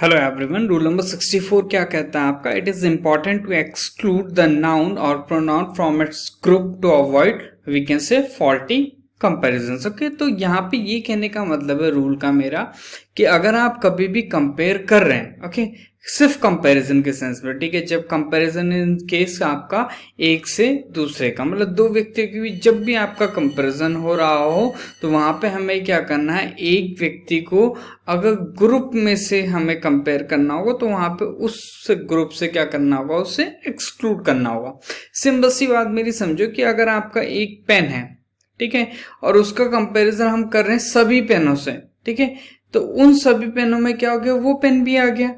Hello everyone, rule number 64 क्या कहता है आपका? It is important to exclude the noun और pronoun from its group to avoid we can say faulty comparison. Okay, तो यहाँ पे ये कहने का मतलब है रूल का मेरा कि अगर आप कभी भी कंपेयर कर रहे हैं, ओके, सिर्फ कंपैरिजन के सेंस में, ठीक है, जब कंपैरिजन इन केस आपका एक से दूसरे का मतलब दो व्यक्तियों के बीच जब भी आपका कंपैरिजन हो रहा हो तो वहां पे हमें क्या करना है, एक व्यक्ति को अगर ग्रुप में से हमें कंपेयर करना होगा तो वहां पे उस ग्रुप से क्या करना होगा, उसे एक्सक्लूड करना होगा। सिंपल सी बात मेरी समझो कि अगर आपका एक पेन है, ठीक है, और उसका कंपैरिजन हम कर रहे हैं सभी पेनों से, ठीक है, तो उन सभी पेनों में क्या हो गया, वो पेन भी आ गया,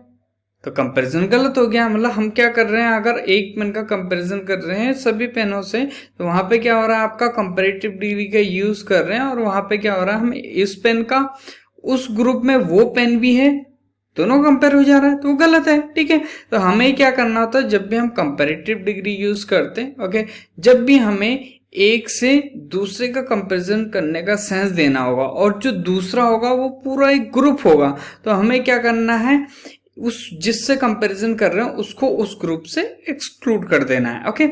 तो कंपैरिजन गलत हो गया। मतलब हम क्या कर रहे हैं, अगर एक पेन का कंपैरिजन कर रहे हैं सभी पेनों से तो वहां पे क्या हो रहा है, आपका कंपैरेटिव डिग्री का यूज कर रहे हैं और वहां पे क्या हो रहा है, हम इस पेन का उस ग्रुप में वो पेन भी है, दोनों कंपेयर हो जा रहा है, तो वो गलत है, ठीक है। तो हमें क्या करना होता है, जब भी हम कंपैरेटिव डिग्री यूज करते हैं, ओके, जब भी हमें एक से दूसरे का कंपैरिजन करने का सेंस देना होगा और जो दूसरा होगा वो पूरा एक ग्रुप होगा, तो हमें क्या करना है, उस जिससे कंपैरिजन कर रहे हैं उसको उस ग्रुप से एक्सक्लूड कर देना है। ओके,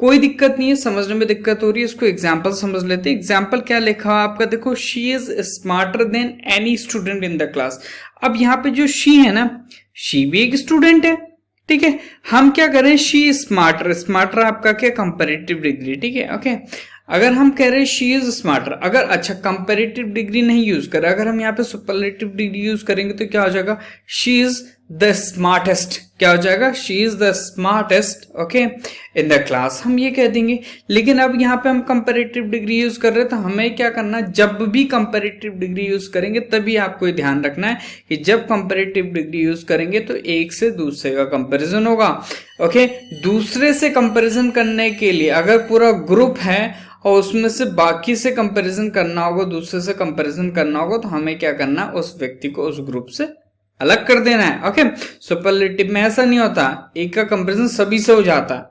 कोई दिक्कत नहीं है, समझने में दिक्कत हो रही है इसको एग्जाम्पल समझ लेते हैं। एग्जाम्पल क्या लिखा हुआ आपका, देखो, she is smarter than any student in the class. अब यहाँ पे जो शी है ना, शी भी एक स्टूडेंट है, ठीक है। हम क्या करें, शी स्मार्टर, स्मार्टर आपका क्या, कंपैरेटिव डिग्री, ठीक है। ओके, अगर हम कह रहे हैं शी इज स्मार्टर, अगर अच्छा कंपैरेटिव डिग्री नहीं यूज करें, अगर हम यहाँ पे सुपरलेटिव डिग्री यूज करेंगे तो क्या हो जाएगा, शी इज द स्मार्टेस्ट, क्या हो जाएगा, she is the smartest, okay, in the class, हम ये कह देंगे। लेकिन अब यहाँ पे हम कंपैरेटिव डिग्री यूज कर रहे हैं तो हमें क्या करना है, जब भी कंपैरेटिव डिग्री यूज करेंगे तभी आपको ये ध्यान रखना है कि जब कंपैरेटिव डिग्री यूज करेंगे तो एक से दूसरे का कंपैरिजन होगा। ओके, दूसरे से कंपैरिजन करने के लिए अगर पूरा ग्रुप है और उसमें से बाकी से कंपैरिजन करना होगा, दूसरे से कंपैरिजन करना होगा, तो हमें क्या करना है, उस व्यक्ति को उस ग्रुप से अलग कर देना है। ओके, सुपरलेटिव में ऐसा नहीं होता, एक का कंपैरिजन सभी से हो जाता है,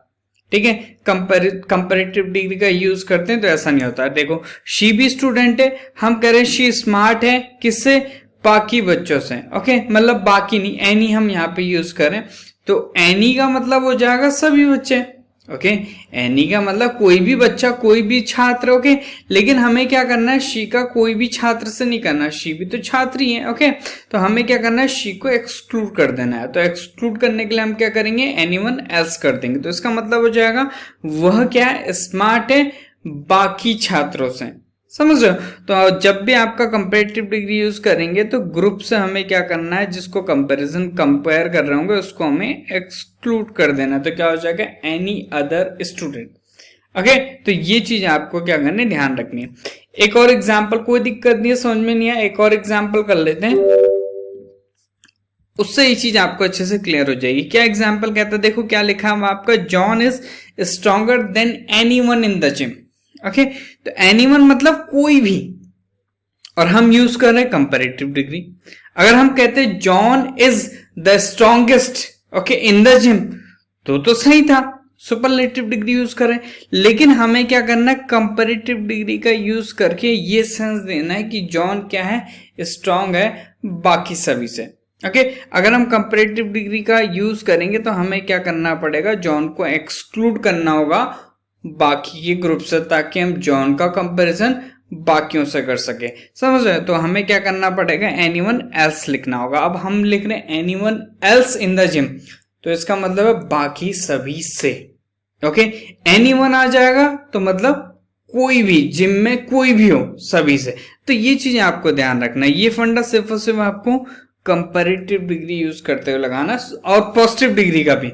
ठीक है। कंपैरेटिव डिग्री का यूज करते हैं तो ऐसा नहीं होता। देखो, शी भी स्टूडेंट है, हम कह रहे हैं शी स्मार्ट है, किससे, बाकी बच्चों से, ओके, मतलब बाकी नहीं, एनी हम यहाँ पे यूज करें तो एनी का मतलब हो जाएगा सभी बच्चे, ओके, एनी का मतलब कोई भी बच्चा, कोई भी छात्र, ओके। लेकिन हमें क्या करना है, शी का कोई भी छात्र से नहीं करना, शी भी तो छात्री है, ओके। तो हमें क्या करना है, शी को एक्सक्लूड कर देना है। तो एक्सक्लूड करने के लिए हम क्या करेंगे, एनीवन एल्स कर देंगे। तो इसका मतलब हो जाएगा वह क्या है, स्मार्ट है बाकी छात्रों से, समझ रहे हो। तो जब भी आपका कंपैरेटिव डिग्री यूज करेंगे तो ग्रुप से हमें क्या करना है, जिसको कंपैरिजन कंपेयर कर रहे होंगे उसको हमें एक्सक्लूड कर देना। तो क्या हो जाएगा, एनी अदर स्टूडेंट। ओके, तो ये चीज आपको क्या करनी, ध्यान रखनी है। एक और एग्जाम्पल, कोई दिक्कत नहीं है, समझ में नहीं है, एक और एग्जाम्पल कर लेते हैं, उससे ये चीज आपको अच्छे से क्लियर हो जाएगी। क्या एग्जाम्पल कहता है, देखो क्या लिखा है आपका, John is stronger than anyone in the gym. Okay, तो एनीवन मतलब कोई भी, और हम यूज कर रहे हैं कंपैरेटिव डिग्री। अगर हम कहते हैं John is the strongest, okay, in the gym, तो सही था, सुपरलेटिव डिग्री यूज करें। लेकिन हमें क्या करना है, कंपैरेटिव डिग्री का यूज करके ये सेंस देना है कि जॉन क्या है, स्ट्रॉन्ग है बाकी सभी से। ओके, अगर हम कंपैरेटिव डिग्री का यूज करेंगे तो हमें क्या करना पड़ेगा, जॉन को एक्सक्लूड करना होगा बाकी के ग्रुप से, ताकि हम जॉन का कंपैरिजन बाकियों से कर सके, समझ रहे। तो हमें क्या करना पड़ेगा, एनीवन एल्स लिखना होगा। अब हम लिख रहे हैं anyone else in the gym, तो इसका मतलब है बाकी सभी से। ओके, एनीवन आ जाएगा तो मतलब कोई भी, जिम में कोई भी हो, सभी से। तो ये चीजें आपको ध्यान रखना है, ये फंडा सिर्फ और सिर्फ आपको कंपैरेटिव डिग्री यूज करते हुए लगाना, और पॉजिटिव डिग्री का भी।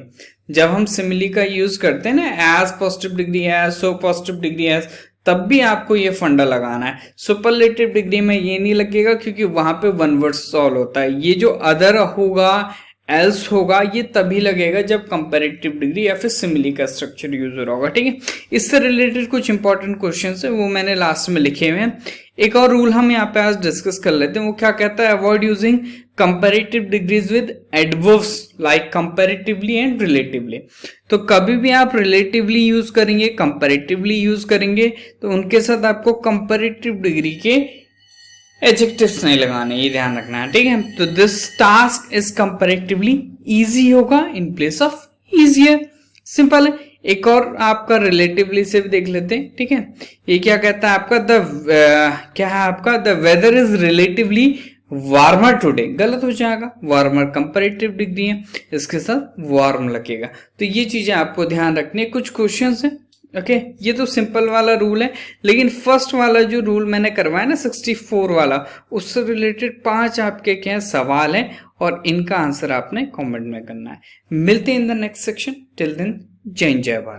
जब हम सिमिली का यूज करते हैं ना, edge positive degree edge, so positive degree edge, तब भी आपको ये फंडा लगाना है। सुपरलेटिव डिग्री में ये नहीं लगेगा क्योंकि वहां पे वन वर्ड सॉल्व होता है। ये जो अदर होगा, एल्स होगा, ये तभी लगेगा जब कंपैरेटिव डिग्री या फिर सिमिली का स्ट्रक्चर यूज हो रहा होगा, ठीक है। इससे रिलेटेड कुछ इंपॉर्टेंट क्वेश्चंस है, वो मैंने लास्ट में लिखे हुए हैं। एक और रूल हम यहाँ पे आज डिस्कस कर लेते हैं, वो क्या कहता है, avoid using comparative degrees with adverbs like comparatively and relatively. तो कभी भी आप रिलेटिवली यूज करेंगे, कंपैरेटिवली यूज करेंगे, तो उनके साथ आपको कंपैरेटिव डिग्री के एडजेक्टिव्स नहीं लगाने, ये ध्यान रखना है, ठीक है। तो this task is comparatively easy होगा in place of easier, simple है। एक और आपका रिलेटिवली से भी देख लेते हैं, ठीक है। ये क्या कहता है आपका, क्या है आपका, the weather is relatively warmer today, गलत हो जाएगा, वार्मर कंपैरेटिव डिग्री है, इसके साथ वार्म लगेगा। तो ये चीजें आपको ध्यान रखनी है। कुछ क्वेश्चंस हैं, ओके ये तो सिंपल वाला रूल है, लेकिन फर्स्ट वाला जो रूल मैंने करवाया ना 64 वाला, उससे रिलेटेड 5 आपके क्या सवाल हैं और इनका आंसर आपने कमेंट में करना है। मिलते हैं in the next section, till then जय हिंद जय भारत।